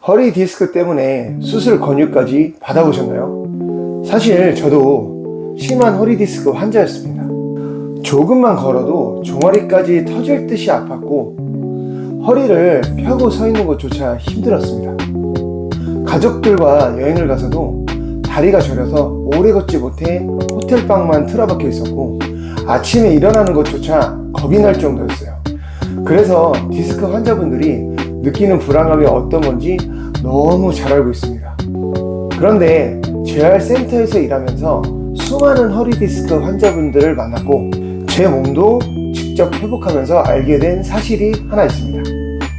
허리 디스크 때문에 수술 권유까지 받아보셨나요? 사실 저도 심한 허리 디스크 환자였습니다. 조금만 걸어도 종아리까지 터질 듯이 아팠고 허리를 펴고 서 있는 것조차 힘들었습니다. 가족들과 여행을 가서도 다리가 저려서 오래 걷지 못해 호텔방만 틀어박혀 있었고 아침에 일어나는 것조차 겁이 날 정도였어요. 그래서 디스크 환자분들이 느끼는 불안감이 어떤 건지 너무 잘 알고 있습니다. 그런데 재활센터에서 일하면서 수많은 허리 디스크 환자분들을 만났고 제 몸도 직접 회복하면서 알게 된 사실이 하나 있습니다.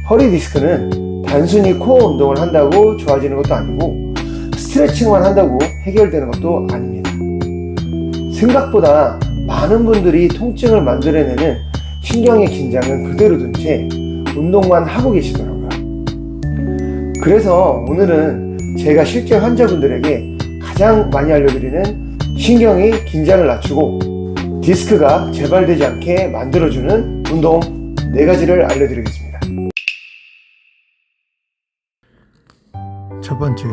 허리 디스크는 단순히 코어 운동을 한다고 좋아지는 것도 아니고 스트레칭만 한다고 해결되는 것도 아닙니다. 생각보다 많은 분들이 통증을 만들어내는 신경의 긴장은 그대로 둔 채 운동만 하고 계시더라고요. 그래서 오늘은 제가 실제 환자분들에게 가장 많이 알려드리는 신경의 긴장을 낮추고 디스크가 재발되지 않게 만들어주는 운동 4가지를 알려드리겠습니다. 첫 번째,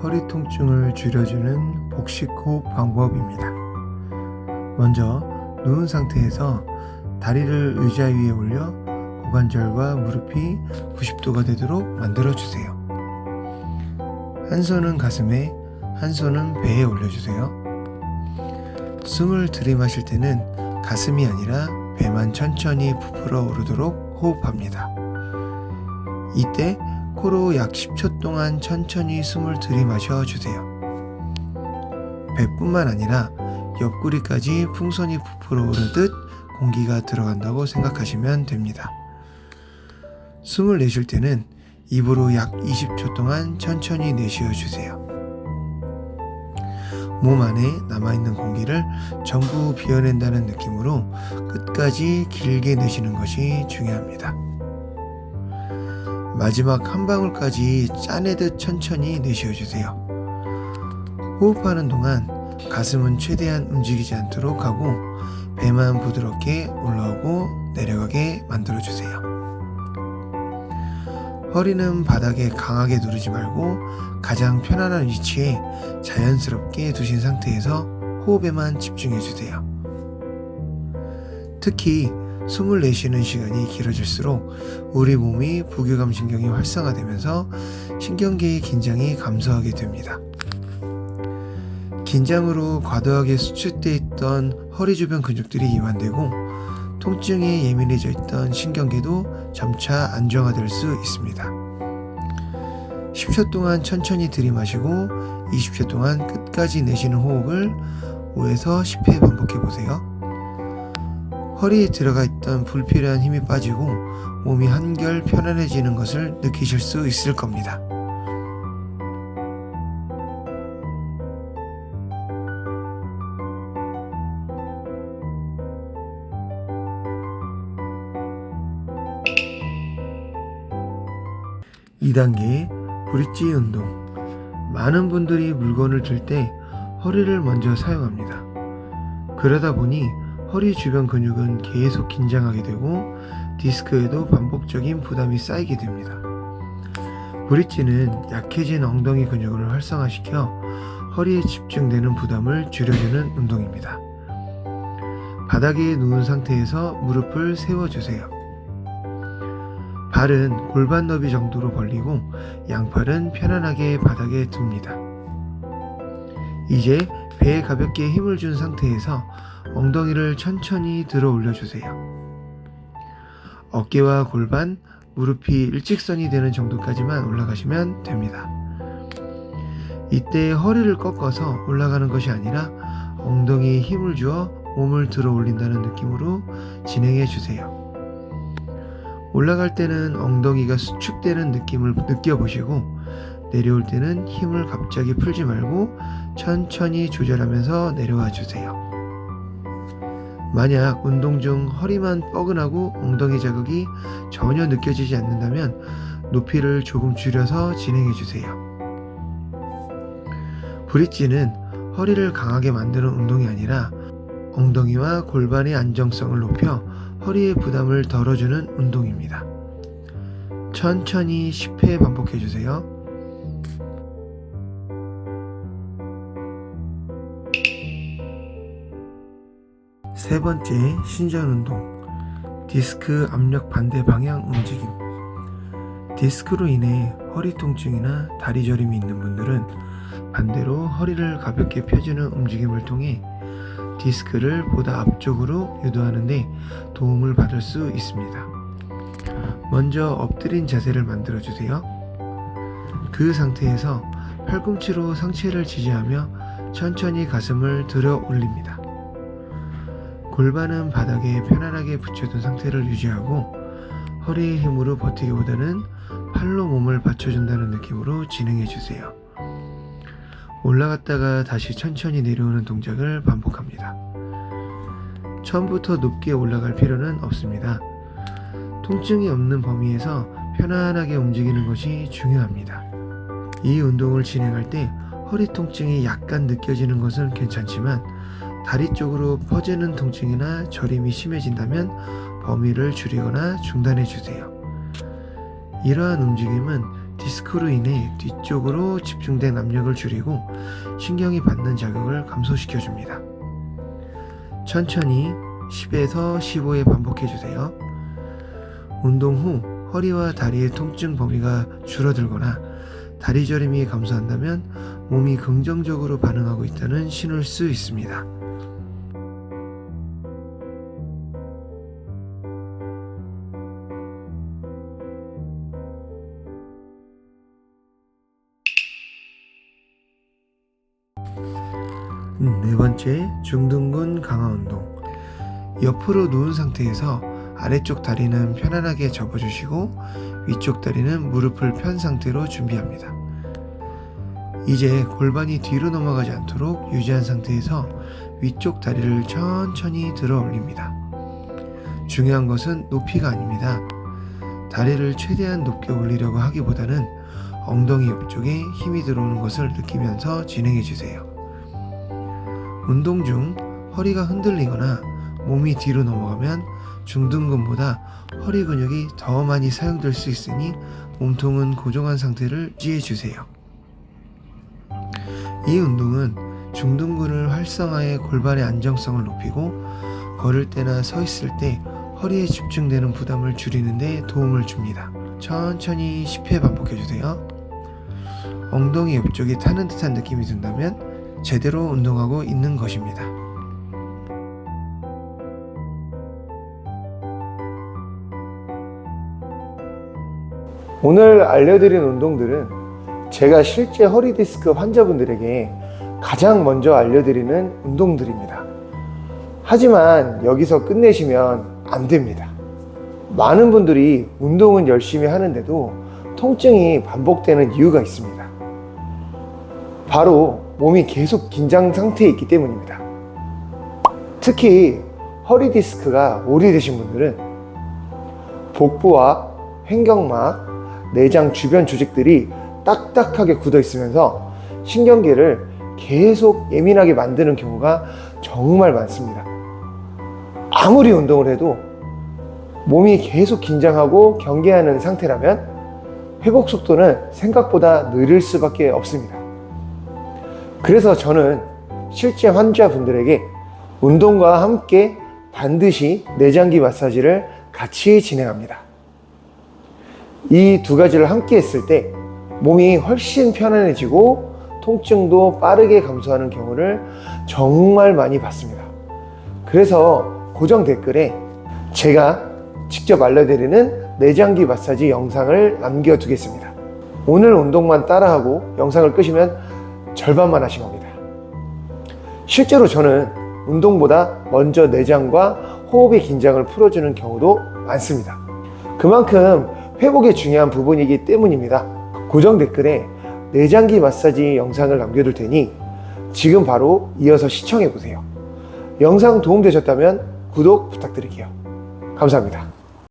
허리 통증을 줄여주는 복식 호흡 방법입니다. 먼저 누운 상태에서 다리를 의자 위에 올려 고관절과 무릎이 90도가 되도록 만들어주세요. 한 손은 가슴에, 한 손은 배에 올려주세요. 숨을 들이마실 때는 가슴이 아니라 배만 천천히 부풀어 오르도록 호흡합니다. 이때 코로 약 10초 동안 천천히 숨을 들이마셔 주세요. 배뿐만 아니라 옆구리까지 풍선이 부풀어 오르듯 공기가 들어간다고 생각하시면 됩니다. 숨을 내쉴 때는 입으로 약 20초 동안 천천히 내쉬어 주세요. 몸 안에 남아있는 공기를 전부 비워낸다는 느낌으로 끝까지 길게 내쉬는 것이 중요합니다. 마지막 한 방울까지 짜내듯 천천히 내쉬어 주세요. 호흡하는 동안 가슴은 최대한 움직이지 않도록 하고 배만 부드럽게 올라오고 내려가게 만들어주세요. 허리는 바닥에 강하게 누르지 말고 가장 편안한 위치에 자연스럽게 두신 상태에서 호흡에만 집중해주세요. 특히 숨을 내쉬는 시간이 길어질수록 우리 몸이 부교감 신경이 활성화되면서 신경계의 긴장이 감소하게 됩니다. 긴장으로 과도하게 수축되어 있던 허리 주변 근육들이 이완되고 통증에 예민해져 있던 신경계도 점차 안정화될 수 있습니다. 10초 동안 천천히 들이마시고 20초 동안 끝까지 내쉬는 호흡을 5에서 10회 반복해 보세요. 허리에 들어가 있던 불필요한 힘이 빠지고 몸이 한결 편안해지는 것을 느끼실 수 있을 겁니다. (2단계) 브릿지 운동. 많은 분들이 물건을 들 때 허리를 먼저 사용합니다. 그러다 보니 허리 주변 근육은 계속 긴장하게 되고 디스크에도 반복적인 부담이 쌓이게 됩니다. 브릿지는 약해진 엉덩이 근육을 활성화시켜 허리에 집중되는 부담을 줄여주는 운동입니다. 바닥에 누운 상태에서 무릎을 세워주세요. 발은 골반 너비 정도로 벌리고 양팔은 편안하게 바닥에 둡니다. 이제 배에 가볍게 힘을 준 상태에서 엉덩이를 천천히 들어 올려주세요. 어깨와 골반, 무릎이 일직선이 되는 정도까지만 올라가시면 됩니다. 이때 허리를 꺾어서 올라가는 것이 아니라 엉덩이에 힘을 주어 몸을 들어 올린다는 느낌으로 진행해 주세요. 올라갈 때는 엉덩이가 수축되는 느낌을 느껴보시고 내려올 때는 힘을 갑자기 풀지 말고 천천히 조절하면서 내려와 주세요. 만약 운동 중 허리만 뻐근하고 엉덩이 자극이 전혀 느껴지지 않는다면 높이를 조금 줄여서 진행해 주세요. 브릿지는 허리를 강하게 만드는 운동이 아니라 엉덩이와 골반의 안정성을 높여 허리의 부담을 덜어주는 운동입니다. 천천히 10회 반복해 주세요. 세 번째 신전 운동, 디스크 압력 반대 방향 움직임. 디스크로 인해 허리 통증이나 다리 저림이 있는 분들은 반대로 허리를 가볍게 펴주는 움직임을 통해 디스크를 보다 앞쪽으로 유도하는 데 도움을 받을 수 있습니다. 먼저 엎드린 자세를 만들어 주세요. 그 상태에서 팔꿈치로 상체를 지지하며 천천히 가슴을 들어 올립니다. 골반은 바닥에 편안하게 붙여둔 상태를 유지하고 허리의 힘으로 버티기보다는 팔로 몸을 받쳐준다는 느낌으로 진행해 주세요. 올라갔다가 다시 천천히 내려오는 동작을 반복합니다. 처음부터 높게 올라갈 필요는 없습니다. 통증이 없는 범위에서 편안하게 움직이는 것이 중요합니다. 이 운동을 진행할 때 허리 통증이 약간 느껴지는 것은 괜찮지만 다리 쪽으로 퍼지는 통증이나 저림이 심해진다면 범위를 줄이거나 중단해 주세요. 이러한 움직임은 디스크로 인해 뒤쪽으로 집중된 압력을 줄이고 신경이 받는 자극을 감소시켜 줍니다. 천천히 10에서 15회 반복해 주세요. 운동 후 허리와 다리의 통증 범위가 줄어들거나 다리 저림이 감소한다면 몸이 긍정적으로 반응하고 있다는 신호일 수 있습니다. 네 번째, 중둔근 강화 운동. 옆으로 누운 상태에서 아래쪽 다리는 편안하게 접어주시고 위쪽 다리는 무릎을 편 상태로 준비합니다. 이제 골반이 뒤로 넘어가지 않도록 유지한 상태에서 위쪽 다리를 천천히 들어 올립니다. 중요한 것은 높이가 아닙니다. 다리를 최대한 높게 올리려고 하기보다는 엉덩이 옆쪽에 힘이 들어오는 것을 느끼면서 진행해 주세요. 운동 중 허리가 흔들리거나 몸이 뒤로 넘어가면 중둔근보다 허리 근육이 더 많이 사용될 수 있으니 몸통은 고정한 상태를 유지해 주세요. 이 운동은 중둔근을 활성화해 골반의 안정성을 높이고 걸을 때나 서 있을 때 허리에 집중되는 부담을 줄이는 데 도움을 줍니다. 천천히 10회 반복해 주세요. 엉덩이 옆쪽이 타는 듯한 느낌이 든다면 제대로 운동하고 있는 것입니다. 오늘 알려드린 운동들은 제가 실제 허리 디스크 환자분들에게 가장 먼저 알려드리는 운동들입니다. 하지만 여기서 끝내시면 안 됩니다. 많은 분들이 운동은 열심히 하는데도 통증이 반복되는 이유가 있습니다. 바로 몸이 계속 긴장 상태에 있기 때문입니다. 특히 허리 디스크가 오래되신 분들은 복부와 횡격막, 내장 주변 조직들이 딱딱하게 굳어 있으면서 신경계를 계속 예민하게 만드는 경우가 정말 많습니다. 아무리 운동을 해도 몸이 계속 긴장하고 경계하는 상태라면 회복 속도는 생각보다 느릴 수밖에 없습니다. 그래서 저는 실제 환자분들에게 운동과 함께 반드시 내장기 마사지를 같이 진행합니다. 이 두 가지를 함께 했을 때 몸이 훨씬 편안해지고 통증도 빠르게 감소하는 경우를 정말 많이 봤습니다. 그래서 고정 댓글에 제가 직접 알려드리는 내장기 마사지 영상을 남겨두겠습니다. 오늘 운동만 따라하고 영상을 끄시면 절반만 하신 겁니다. 실제로 저는 운동보다 먼저 내장과 호흡의 긴장을 풀어주는 경우도 많습니다. 그만큼 회복이 중요한 부분이기 때문입니다. 고정 댓글에 내장기 마사지 영상을 남겨둘 테니 지금 바로 이어서 시청해보세요. 영상 도움되셨다면 구독 부탁드릴게요. 감사합니다.